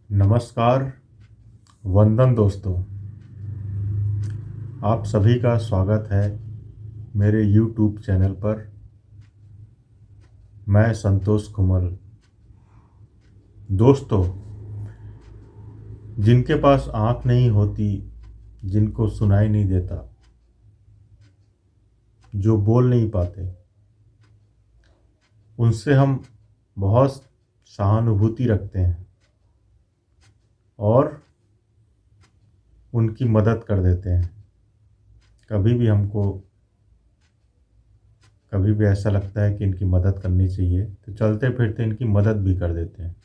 नमस्कार, वंदन दोस्तों। आप सभी का स्वागत है मेरे YouTube चैनल पर। मैं संतोष कुमल। दोस्तों, जिनके पास आँख नहीं होती, जिनको सुनाई नहीं देता, जो बोल नहीं पाते, उनसे हम बहुत सहानुभूति रखते हैं और उनकी मदद कर देते हैं। कभी भी ऐसा लगता है कि इनकी मदद करनी चाहिए, तो चलते फिरते इनकी मदद भी कर देते हैं।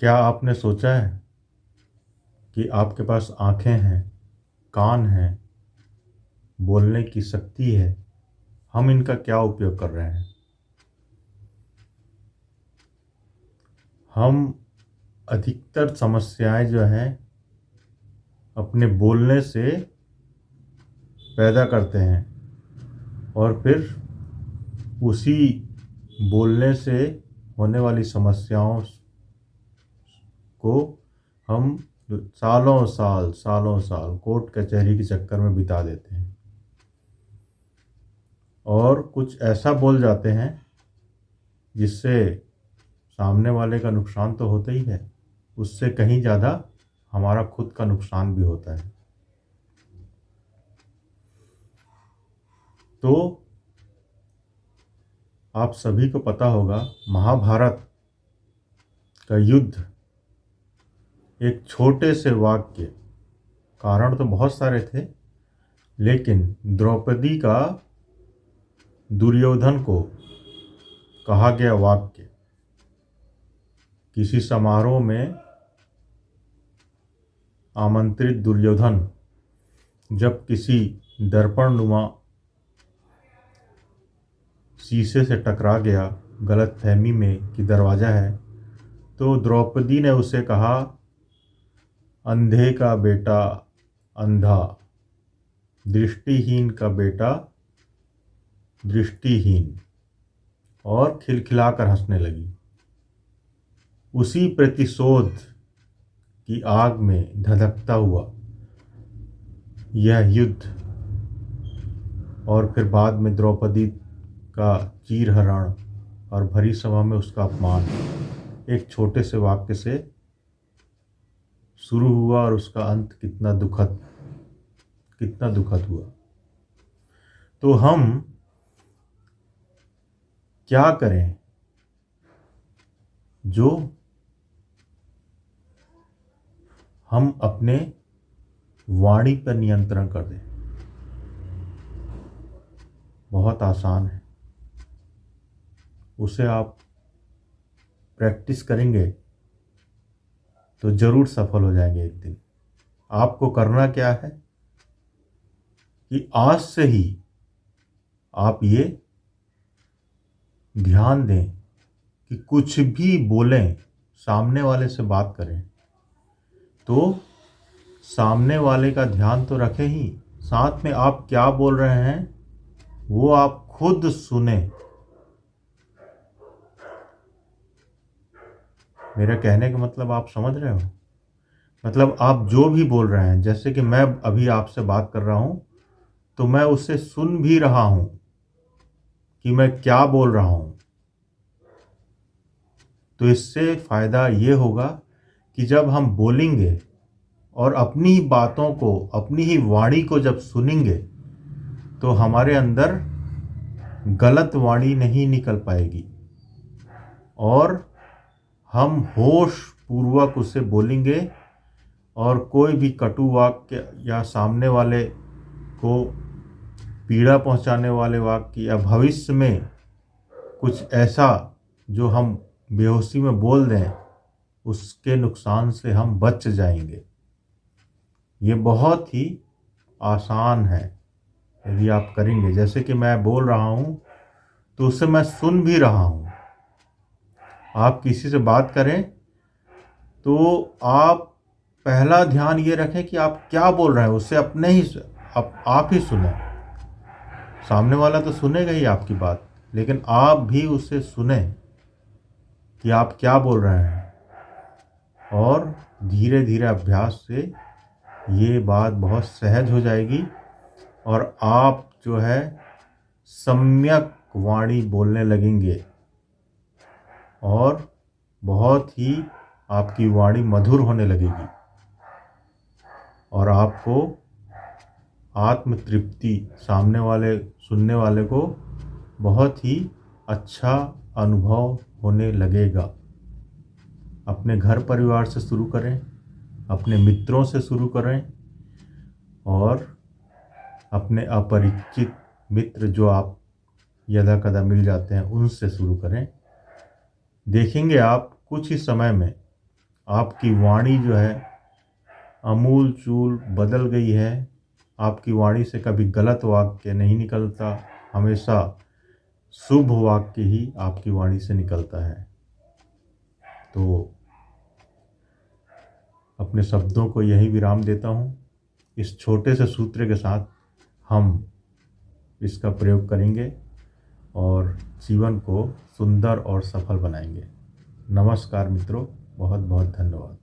क्या आपने सोचा है कि आपके पास आँखें हैं, कान हैं, बोलने की शक्ति है, हम इनका क्या उपयोग कर रहे हैं? हम अधिकतर समस्याएं जो हैं अपने बोलने से पैदा करते हैं और फिर उसी बोलने से होने वाली समस्याओं को हम सालों साल कोर्ट कचहरी के चक्कर में बिता देते हैं और कुछ ऐसा बोल जाते हैं जिससे सामने वाले का नुकसान तो होता ही है, उससे कहीं ज़्यादा हमारा खुद का नुकसान भी होता है। तो आप सभी को पता होगा, महाभारत का युद्ध एक छोटे से वाक्य, कारण तो बहुत सारे थे, लेकिन द्रौपदी का दुर्योधन को कहा गया वाक्य, किसी समारोह में आमंत्रित दुर्योधन जब किसी दर्पणनुमा शीशे से टकरा गया गलतफहमी में कि दरवाज़ा है, तो द्रौपदी ने उसे कहा, अंधे का बेटा अंधा, दृष्टिहीन का बेटा दृष्टिहीन, और खिलखिलाकर हंसने लगी। उसी प्रतिशोध की आग में धधकता हुआ यह युद्ध और फिर बाद में द्रौपदी का चीरहरण और भरी सभा में उसका अपमान एक छोटे से वाक्य से शुरू हुआ और उसका अंत कितना दुखद हुआ। तो हम क्या करें जो हम अपने वाणी पर नियंत्रण कर दें? बहुत आसान है, उसे आप प्रैक्टिस करेंगे तो ज़रूर सफल हो जाएंगे एक दिन। आपको करना क्या है कि आज से ही आप ये ध्यान दें कि कुछ भी बोलें, सामने वाले से बात करें तो सामने वाले का ध्यान तो रखें ही, साथ में आप क्या बोल रहे हैं वो आप खुद सुने। मेरा कहने का मतलब आप समझ रहे हो? मतलब आप जो भी बोल रहे हैं, जैसे कि मैं अभी आपसे बात कर रहा हूँ तो मैं उसे सुन भी रहा हूँ कि मैं क्या बोल रहा हूँ। तो इससे फ़ायदा ये होगा कि जब हम बोलेंगे और अपनी ही बातों को, अपनी ही वाणी को जब सुनेंगे तो हमारे अंदर गलत वाणी नहीं निकल पाएगी और हम होश पूर्वक उसे बोलेंगे और कोई भी कटु वाक्य या सामने वाले को पीड़ा पहुंचाने वाले वाक्य या भविष्य में कुछ ऐसा जो हम बेहोशी में बोल दें, उसके नुकसान से हम बच जाएंगे। ये बहुत ही आसान है यदि आप करेंगे। जैसे कि मैं बोल रहा हूँ तो उसे मैं सुन भी रहा हूँ। आप किसी से बात करें तो आप पहला ध्यान ये रखें कि आप क्या बोल रहे हैं, उससे अपने ही आप ही सुने। सामने वाला तो सुनेगा ही आपकी बात, लेकिन आप भी उसे सुने कि आप क्या बोल रहे हैं। और धीरे धीरे अभ्यास से ये बात बहुत सहज हो जाएगी और आप जो है सम्यक वाणी बोलने लगेंगे और बहुत ही आपकी वाणी मधुर होने लगेगी और आपको आत्म तृप्ति, सामने वाले सुनने वाले को बहुत ही अच्छा अनुभव होने लगेगा। अपने घर परिवार से शुरू करें, अपने मित्रों से शुरू करें और अपने अपरिचित मित्र जो आप यदा कदा मिल जाते हैं उनसे शुरू करें। देखेंगे आप कुछ ही समय में आपकी वाणी जो है अमूल चूल बदल गई है। आपकी वाणी से कभी गलत वाक्य नहीं निकलता, हमेशा शुभ वाक्य ही आपकी वाणी से निकलता है। तो अपने शब्दों को यही विराम देता हूँ। इस छोटे से सूत्र के साथ हम इसका प्रयोग करेंगे और जीवन को सुंदर और सफल बनाएंगे। नमस्कार मित्रों, बहुत बहुत धन्यवाद।